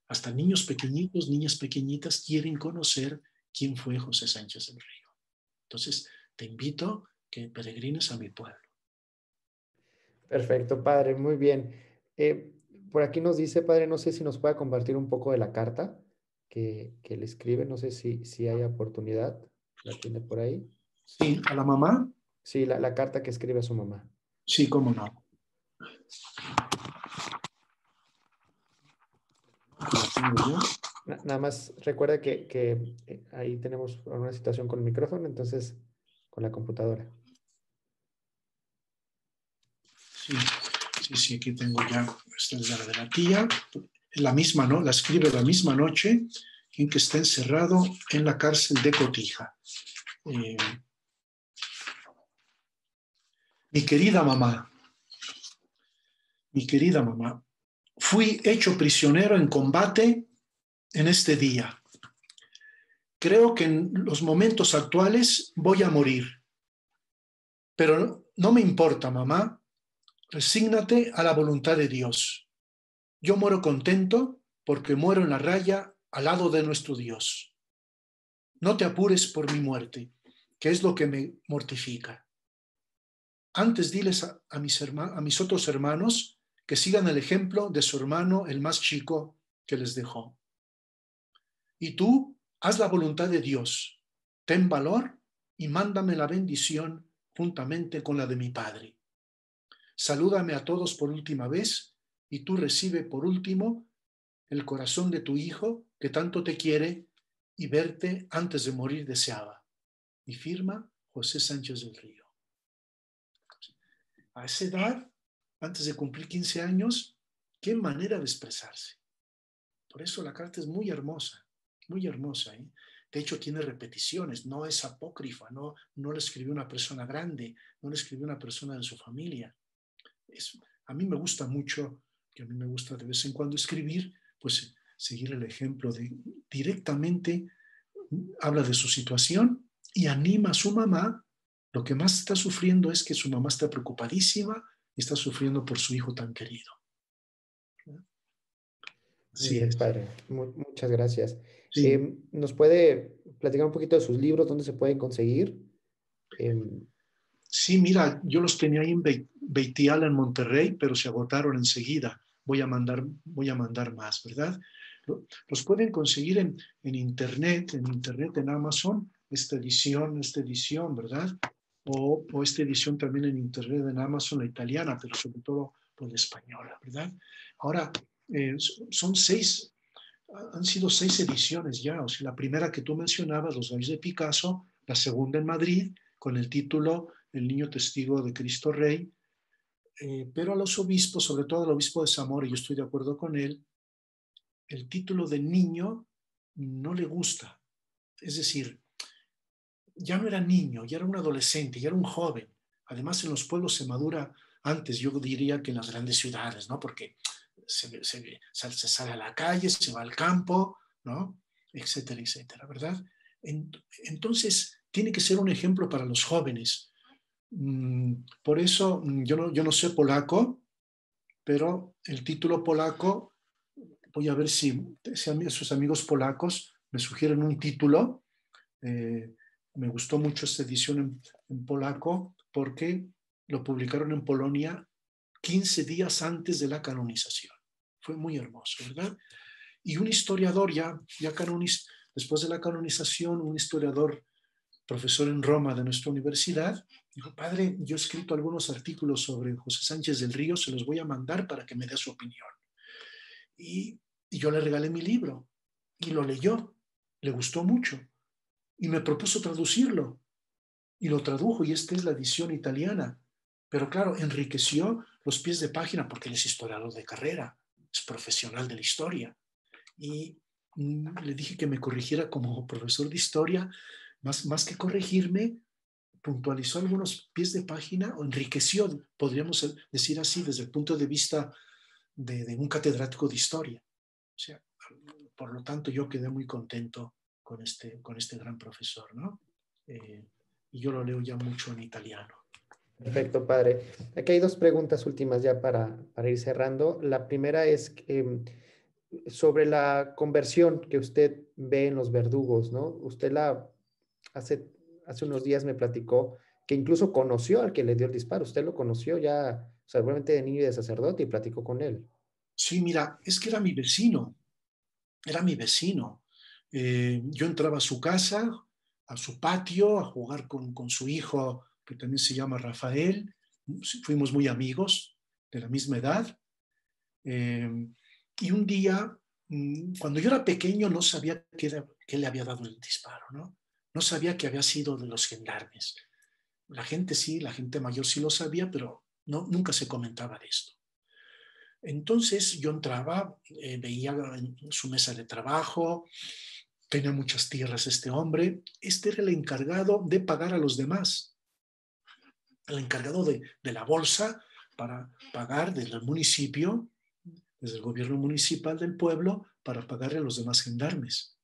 Hasta niños pequeñitos, niñas pequeñitas quieren conocer quién fue José Sánchez del Río. Entonces, te invito a que peregrines a mi pueblo. Perfecto, padre, muy bien. Por aquí nos dice, padre, no sé si nos pueda compartir un poco de la carta que le escribe, no sé si hay oportunidad, la tiene por ahí. Sí, ¿a la mamá? Sí, la carta que escribe a su mamá. Sí, cómo no. Nada más recuerda que ahí tenemos una situación con el micrófono, entonces con la computadora. Sí, aquí tengo ya, esta es la de la tía, la misma, ¿no? La escribe la misma noche en que está encerrado en la cárcel de Cotija. Mi querida mamá, fui hecho prisionero en combate en este día. Creo que en los momentos actuales voy a morir, pero no me importa, mamá. Resígnate a la voluntad de Dios. Yo muero contento porque muero en la raya al lado de nuestro Dios. No te apures por mi muerte, que es lo que me mortifica. Antes diles a mis otros hermanos que sigan el ejemplo de su hermano, el más chico, que les dejó. Y tú, haz la voluntad de Dios, ten valor y mándame la bendición juntamente con la de mi Padre. Salúdame a todos por última vez y tú recibe por último el corazón de tu hijo que tanto te quiere y verte antes de morir deseaba. Y firma José Sánchez del Río. A esa edad, antes de cumplir 15 años, qué manera de expresarse. Por eso la carta es muy hermosa, muy hermosa, ¿eh? De hecho, tiene repeticiones, no es apócrifa, no la escribió una persona grande, no la escribió una persona de su familia. A mí me gusta mucho, que a mí me gusta de vez en cuando escribir, pues seguir el ejemplo de directamente habla de su situación y anima a su mamá. Lo que más está sufriendo es que su mamá está preocupadísima y está sufriendo por su hijo tan querido. Muy Así bien, es. padre. Muchas gracias. Sí, ¿Nos puede platicar un poquito de sus libros, dónde se pueden conseguir? Em, sí, mira, yo los tenía ahí en Beitiala, en Monterrey, pero se agotaron enseguida. Voy a mandar más, ¿verdad? Los pueden conseguir en internet, en Amazon, esta edición, ¿verdad? O esta edición también en internet, en Amazon, la italiana, pero sobre todo por la española, ¿verdad? Ahora, son han sido 6 ediciones ya. O sea, la primera que tú mencionabas, Los Gallos de Picasso, la segunda en Madrid, con el título El Niño Testigo de Cristo Rey. Pero a los obispos, sobre todo al obispo de Zamora, y yo estoy de acuerdo con él, el título de niño no le gusta. Es decir, ya no era niño, ya era un adolescente, ya era un joven. Además, en los pueblos se madura antes, yo diría, que en las grandes ciudades, ¿no? Porque se sale a la calle, se va al campo, ¿no? Etcétera, etcétera, ¿verdad? Entonces, tiene que ser un ejemplo para los jóvenes. Por eso, yo no sé polaco, pero el título polaco, voy a ver si sus amigos polacos me sugieren un título. Me gustó mucho esta edición en polaco porque lo publicaron en Polonia 15 días antes de la canonización. Fue muy hermoso, ¿verdad? Y un historiador después de la canonización, un historiador, profesor en Roma de nuestra universidad, dijo: padre, yo he escrito algunos artículos sobre José Sánchez del Río, se los voy a mandar para que me dé su opinión. Y yo le regalé mi libro y lo leyó, le gustó mucho y me propuso traducirlo y lo tradujo, y esta es la edición italiana. Pero claro, enriqueció los pies de página porque él es historiador de carrera, es profesional de la historia. Y le dije que me corrigiera como profesor de historia, más que corregirme, puntualizó algunos pies de página o enriqueció, podríamos decir así, desde el punto de vista de un catedrático de historia. O sea, por lo tanto, yo quedé muy contento con este gran profesor, ¿no? Y yo lo leo ya mucho en italiano. Perfecto, padre. Aquí hay dos preguntas últimas ya para ir cerrando. La primera es sobre la conversión que usted ve en los verdugos, ¿no? Usted hace unos días me platicó que incluso conoció al que le dio el disparo. Usted lo conoció ya, o sea, seguramente de niño y de sacerdote, y platicó con él. Sí, mira, es que era mi vecino. Yo entraba a su casa, a su patio, a jugar con su hijo, que también se llama Rafael. Fuimos muy amigos, de la misma edad. Y un día, cuando yo era pequeño, no sabía que le había dado el disparo, ¿no? No sabía que había sido de los gendarmes. La gente sí, la gente mayor sí lo sabía, pero nunca se comentaba de esto. Entonces yo entraba, veía en su mesa de trabajo, tenía muchas tierras este hombre. Este era el encargado de pagar a los demás, el encargado de la bolsa para pagar desde el municipio, desde el gobierno municipal del pueblo, para pagarle a los demás gendarmes.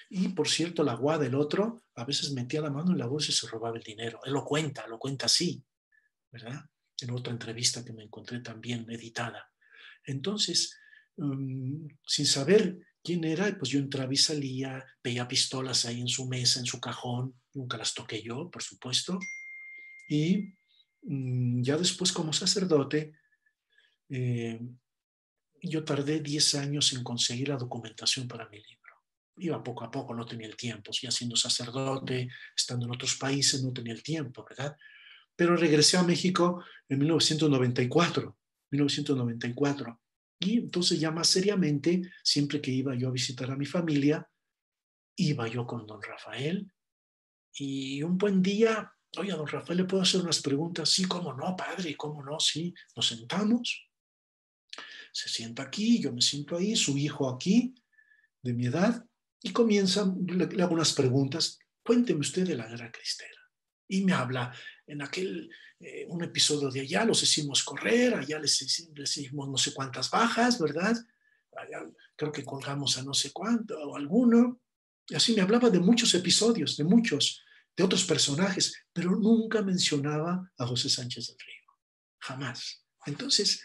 Y por cierto, la guada, el otro, a veces metía la mano en la bolsa y se robaba el dinero. Él lo cuenta así, ¿verdad? En otra entrevista que me encontré también editada. Entonces, sin saber quién era, pues yo entraba y salía, veía pistolas ahí en su mesa, en su cajón, nunca las toqué yo, por supuesto. Y ya después, como sacerdote, yo tardé 10 años en conseguir la documentación para mi libro. Iba poco a poco, no tenía el tiempo. Ya siendo sacerdote, estando en otros países, no tenía el tiempo, ¿verdad? Pero regresé a México en 1994. Y entonces ya más seriamente, siempre que iba yo a visitar a mi familia, iba yo con don Rafael. Y un buen día, oye, don Rafael, ¿le puedo hacer unas preguntas? Sí, cómo no, padre, cómo no, sí. Nos sentamos, se sienta aquí, yo me siento ahí, su hijo aquí, de mi edad, y le hago unas preguntas. Cuénteme usted de la guerra cristera. Y me habla en aquel, un episodio de allá, los hicimos correr, allá les hicimos no sé cuántas bajas, ¿verdad? Allá creo que colgamos a no sé cuánto, o alguno. Y así me hablaba de muchos episodios, de otros personajes, pero nunca mencionaba a José Sánchez del Río. Jamás. Entonces,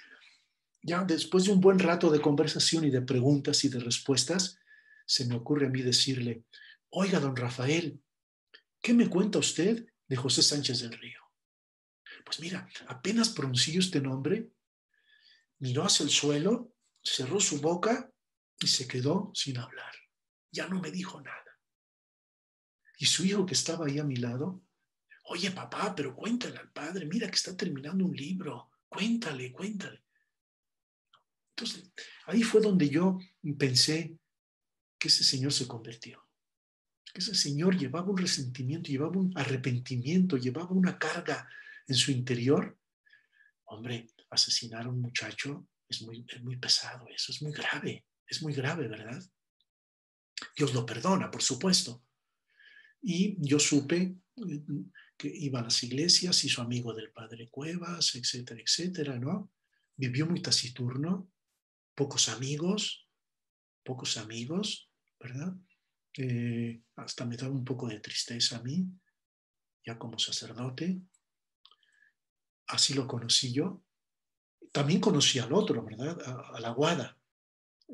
ya después de un buen rato de conversación y de preguntas y de respuestas, se me ocurre a mí decirle, oiga, don Rafael, ¿qué me cuenta usted de José Sánchez del Río? Pues mira, apenas pronunció este nombre, miró hacia el suelo, cerró su boca y se quedó sin hablar. Ya no me dijo nada. Y su hijo, que estaba ahí a mi lado, oye papá, pero cuéntale al padre, mira que está terminando un libro, cuéntale. Entonces, ahí fue donde yo pensé que ese señor se convirtió, que ese señor llevaba un resentimiento, llevaba un arrepentimiento, llevaba una carga en su interior. Hombre, asesinar a un muchacho es muy pesado, eso es muy grave, ¿verdad? Dios lo perdona, por supuesto. Y yo supe que iba a las iglesias, hizo amigo del padre Cuevas, etcétera, etcétera, ¿no? Vivió muy taciturno, pocos amigos, ¿verdad? Hasta me daba un poco de tristeza a mí, ya como sacerdote. Así lo conocí yo. También conocí al otro, ¿verdad? A la Guada.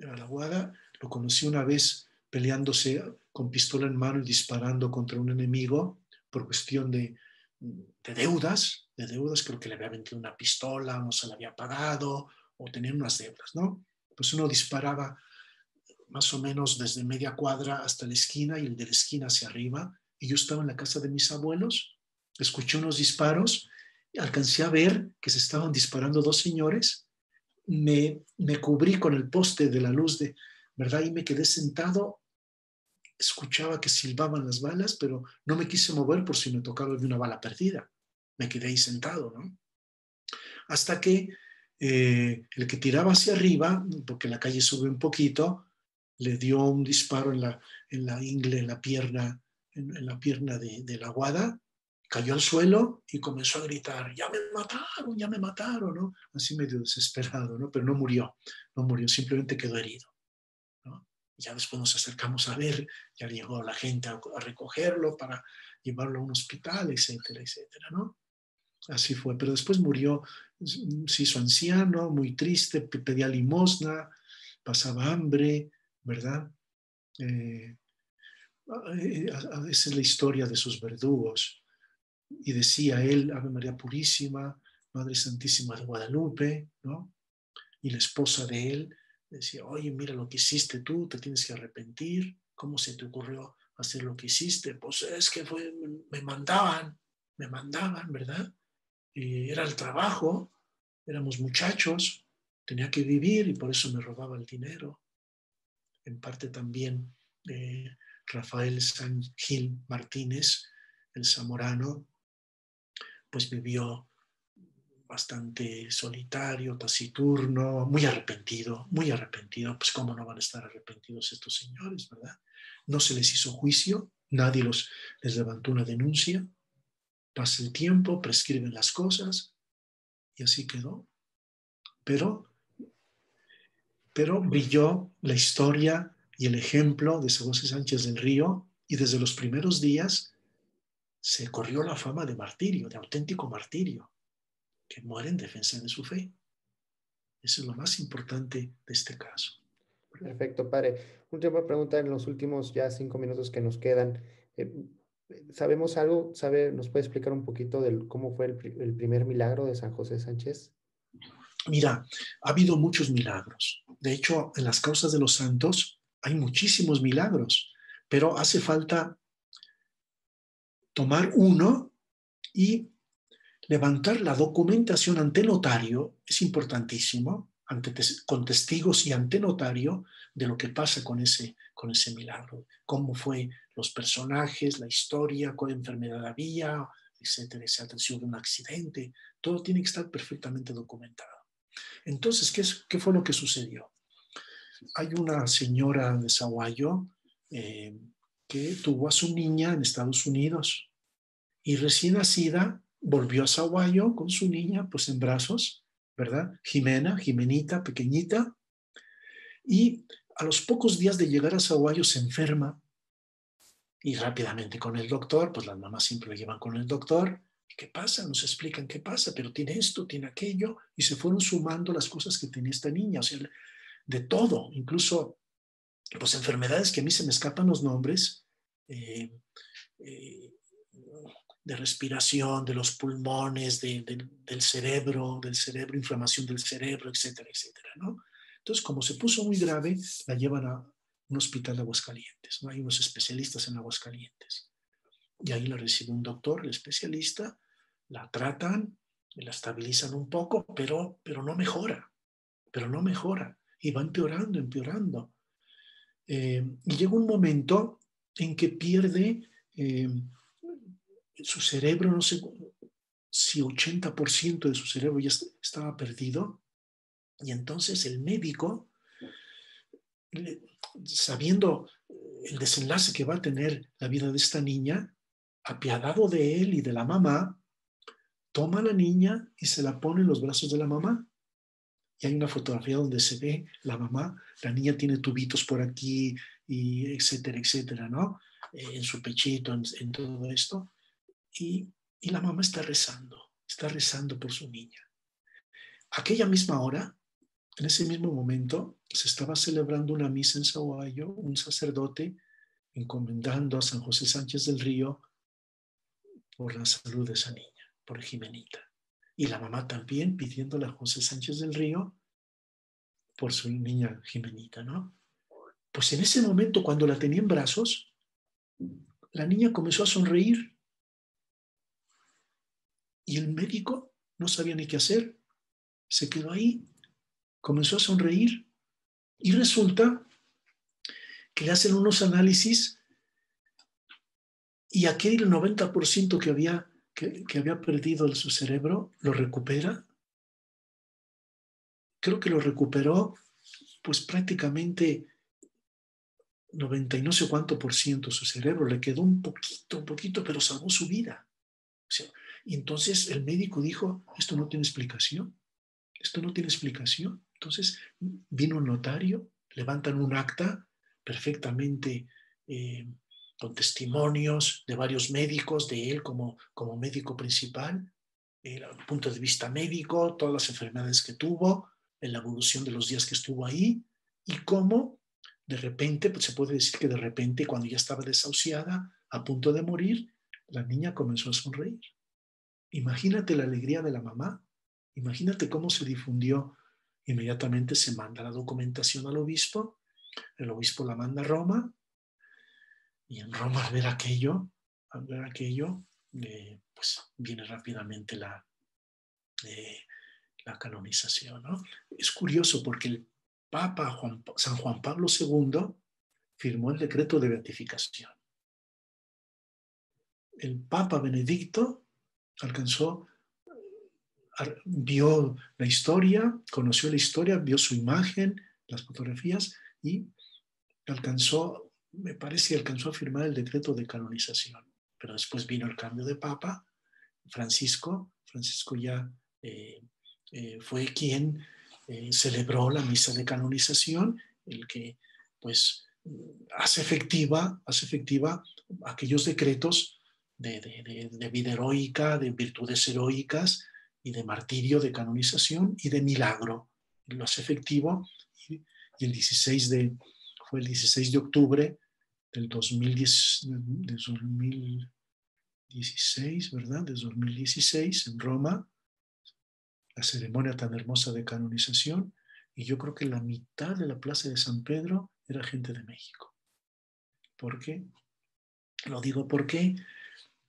A la Guada lo conocí una vez peleándose con pistola en mano y disparando contra un enemigo por cuestión de deudas. De deudas, creo que le había vendido una pistola, no se la había pagado, o tenían unas deudas, ¿no? Pues uno disparaba más o menos desde media cuadra hasta la esquina y el de la esquina hacia arriba. Y yo estaba en la casa de mis abuelos, escuché unos disparos, alcancé a ver que se estaban disparando dos señores, me cubrí con el poste de la luz, ¿verdad? Y me quedé sentado, escuchaba que silbaban las balas, pero no me quise mover por si me tocaba de una bala perdida. Me quedé ahí sentado, ¿no? Hasta que el que tiraba hacia arriba, porque la calle sube un poquito, le dio un disparo en la ingle, en la pierna de la Guada, cayó al suelo y comenzó a gritar, ya me mataron, ¿no? Así medio desesperado, ¿no? Pero no murió, simplemente quedó herido, ¿no? Ya después nos acercamos a ver, ya llegó la gente a recogerlo para llevarlo a un hospital, etcétera, etcétera, ¿no? Así fue, pero después murió, se hizo anciano, muy triste, pedía limosna, pasaba hambre, ¿verdad? Esa es la historia de sus verdugos. Y decía él, Ave María Purísima, Madre Santísima de Guadalupe, ¿no? Y la esposa de él decía, oye, mira lo que hiciste tú, te tienes que arrepentir, ¿cómo se te ocurrió hacer lo que hiciste? Pues es que me mandaban, ¿verdad? Era el trabajo, éramos muchachos, tenía que vivir y por eso me robaba el dinero. En parte también Rafael San Gil Martínez, el zamorano, pues vivió bastante solitario, taciturno, muy arrepentido, pues cómo no van a estar arrepentidos estos señores, ¿verdad? No se les hizo juicio, nadie les levantó una denuncia, pasa el tiempo, prescriben las cosas y así quedó. Pero brilló la historia y el ejemplo de José Sánchez del Río y desde los primeros días se corrió la fama de martirio, de auténtico martirio, que muere en defensa de su fe. Eso es lo más importante de este caso. Perfecto, padre. Última pregunta en los últimos ya 5 minutos que nos quedan. ¿Sabemos algo? ¿Nos puede explicar un poquito de cómo fue el primer milagro de San José Sánchez? Mira, ha habido muchos milagros. De hecho, en las causas de los santos hay muchísimos milagros, pero hace falta tomar uno y levantar la documentación ante notario, es importantísimo, con testigos y ante notario, de lo que pasa con ese milagro, cómo fue los personajes, la historia, cuál enfermedad había, etcétera, etcétera, si hubo un accidente, todo tiene que estar perfectamente documentado. Entonces, ¿qué fue lo que sucedió? Hay una señora de Sahuayo que tuvo a su niña en Estados Unidos y recién nacida volvió a Sahuayo con su niña, pues en brazos, ¿verdad? Jimenita, pequeñita, y a los pocos días de llegar a Sahuayo se enferma y rápidamente con el doctor, pues las mamás siempre lo llevan con el doctor. ¿Qué pasa? Nos explican qué pasa, pero tiene esto, tiene aquello, y se fueron sumando las cosas que tenía esta niña, o sea, de todo, incluso pues enfermedades que a mí se me escapan los nombres, eh, eh, de respiración, de los pulmones, del cerebro, inflamación del cerebro, etcétera, etcétera, ¿no? Entonces, como se puso muy grave, la llevan a un hospital de Aguascalientes, ¿no? Hay unos especialistas en Aguascalientes. Y ahí la recibe un doctor, el especialista, la tratan, la estabilizan un poco, pero no mejora, y va empeorando, empeorando. Y llega un momento en que pierde su cerebro, no sé si 80% de su cerebro ya estaba perdido, y entonces el médico, sabiendo el desenlace que va a tener la vida de esta niña, apiadado de él y de la mamá, toma a la niña y se la pone en los brazos de la mamá. Y hay una fotografía donde se ve la mamá, la niña tiene tubitos por aquí, y etcétera, etcétera, ¿no? En su pechito, en todo esto. Y la mamá está rezando por su niña. Aquella misma hora, en ese mismo momento, se estaba celebrando una misa en Sahuayo, un sacerdote encomendando a San José Sánchez del Río por la salud de esa niña, por Jimenita. Y la mamá también pidiéndole a José Sánchez del Río por su niña Jimenita, ¿no? Pues en ese momento, cuando la tenía en brazos, la niña comenzó a sonreír y el médico no sabía ni qué hacer. Se quedó ahí, comenzó a sonreír y resulta que le hacen unos análisis y aquel 90% que había perdido de su cerebro lo recupera. Creo que lo recuperó pues prácticamente 90 y no sé cuánto por ciento su cerebro. Le quedó un poquito, pero salvó su vida. O sea, y entonces el médico dijo, esto no tiene explicación, esto no tiene explicación. Entonces vino un notario, levantan un acta perfectamente con testimonios de varios médicos, de él como médico principal, el punto de vista médico, todas las enfermedades que tuvo, en la evolución de los días que estuvo ahí, y cómo de repente, pues se puede decir que de repente, cuando ya estaba desahuciada, a punto de morir, la niña comenzó a sonreír. Imagínate la alegría de la mamá, imagínate cómo se difundió. Inmediatamente se manda la documentación al obispo, el obispo la manda a Roma, y en Roma al ver aquello, pues viene rápidamente la canonización, ¿no? Es curioso porque el Papa San Juan Pablo II firmó el decreto de beatificación. El Papa Benedicto vio la historia, conoció la historia, vio su imagen, las fotografías, y me parece que alcanzó a firmar el decreto de canonización. Pero después vino el cambio de Papa, Francisco ya fue quien celebró la misa de canonización, el que pues hace efectiva aquellos decretos de vida heroica, de virtudes heroicas y de martirio, de canonización y de milagro. Lo hace efectivo, y fue el 16 de octubre del 2016, ¿verdad? Desde 2016 en Roma, la ceremonia tan hermosa de canonización, y yo creo que la mitad de la plaza de San Pedro era gente de México. ¿Por qué? Lo digo porque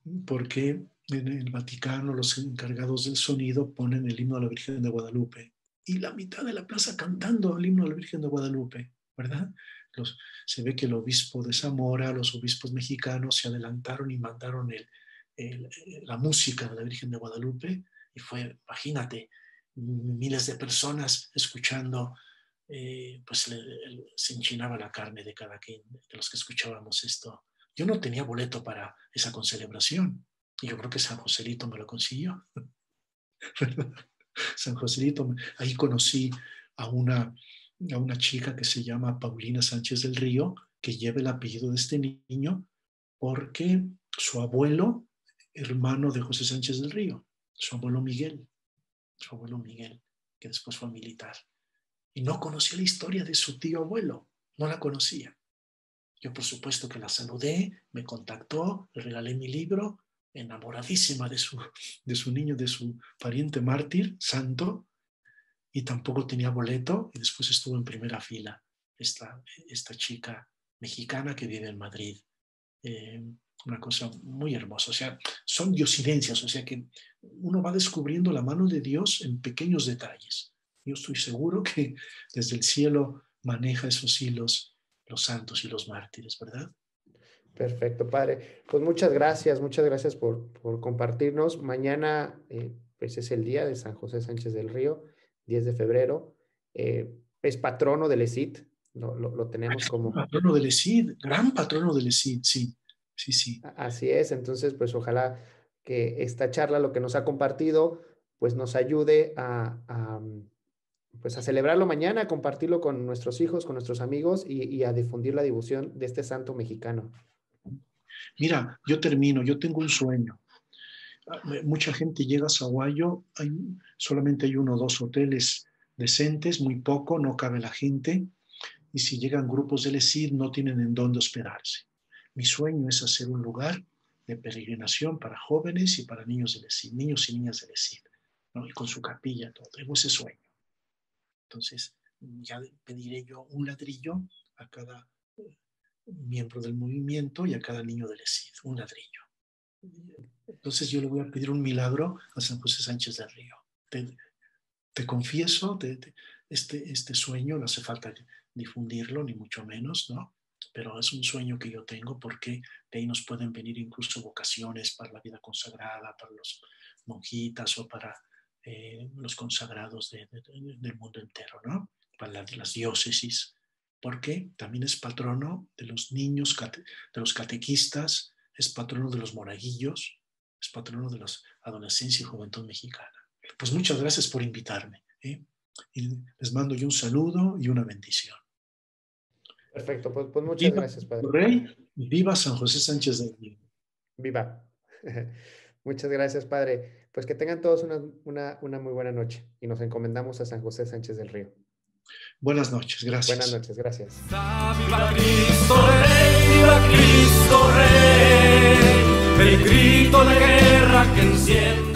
en el Vaticano los encargados del sonido ponen el himno a la Virgen de Guadalupe y la mitad de la plaza cantando el himno a la Virgen de Guadalupe, ¿verdad? Se ve que el obispo de Zamora, los obispos mexicanos se adelantaron y mandaron la música de la Virgen de Guadalupe, y fue, imagínate, miles de personas escuchando, pues se enchinaba la carne de cada quien, de los que escuchábamos esto. Yo no tenía boleto para esa concelebración, Y yo creo que San Joselito me lo consiguió. San Joselito, ahí conocí a una chica que se llama Paulina Sánchez del Río, que lleva el apellido de este niño porque su abuelo, hermano de José Sánchez del Río, su abuelo Miguel, que después fue militar. Y no conocía la historia de su tío abuelo, no la conocía. Yo, por supuesto, que la saludé, me contactó, le regalé mi libro, enamoradísima de su niño, de su pariente mártir, santo, y tampoco tenía boleto, y después estuvo en primera fila esta chica mexicana que vive en Madrid. Una cosa muy hermosa, o sea, son diosidencias, o sea que uno va descubriendo la mano de Dios en pequeños detalles. Yo estoy seguro que desde el cielo maneja esos hilos los santos y los mártires, ¿verdad? Perfecto, padre. Pues muchas gracias por compartirnos. Mañana pues es el día de San José Sánchez del Río, 10 de febrero. Es patrono del ESID, lo tenemos como... Patrono del ESID, gran patrono del ESID, sí. Así es, entonces pues ojalá que esta charla, lo que nos ha compartido, pues nos ayude a celebrarlo mañana, a compartirlo con nuestros hijos, con nuestros amigos y a difundir la devoción de este santo mexicano. Mira, yo tengo un sueño. Mucha gente llega a Sahuayo, solamente hay 1 o 2 hoteles decentes, muy poco, no cabe la gente, y si llegan grupos del ESID no tienen en dónde hospedarse. Mi sueño es hacer un lugar de peregrinación para jóvenes y para niños del ESID, niños y niñas del ESID, ¿no? Y con su capilla, todo. Tengo ese sueño. Entonces, ya pediré yo un ladrillo a cada miembro del movimiento y a cada niño del ESID, un ladrillo. Entonces yo le voy a pedir un milagro a San José Sánchez del Río. Te confieso, este sueño no hace falta difundirlo, ni mucho menos, ¿no? Pero es un sueño que yo tengo porque de ahí nos pueden venir incluso vocaciones para la vida consagrada, para los monjitas o para los consagrados del mundo entero, ¿no? Para las diócesis, porque también es patrono de los niños, de los catequistas, es patrono de los monaguillos, es patrono de la adolescencia y juventud mexicana. Pues muchas gracias por invitarme, ¿eh? Y les mando yo un saludo y una bendición. Perfecto, pues muchas gracias, padre. Rey, viva San José Sánchez del Río. Viva. Muchas gracias, padre. Pues que tengan todos una muy buena noche y nos encomendamos a San José Sánchez del Río. Buenas noches, gracias. Buenas noches, gracias. Viva Cristo Rey, el grito de guerra que enciende.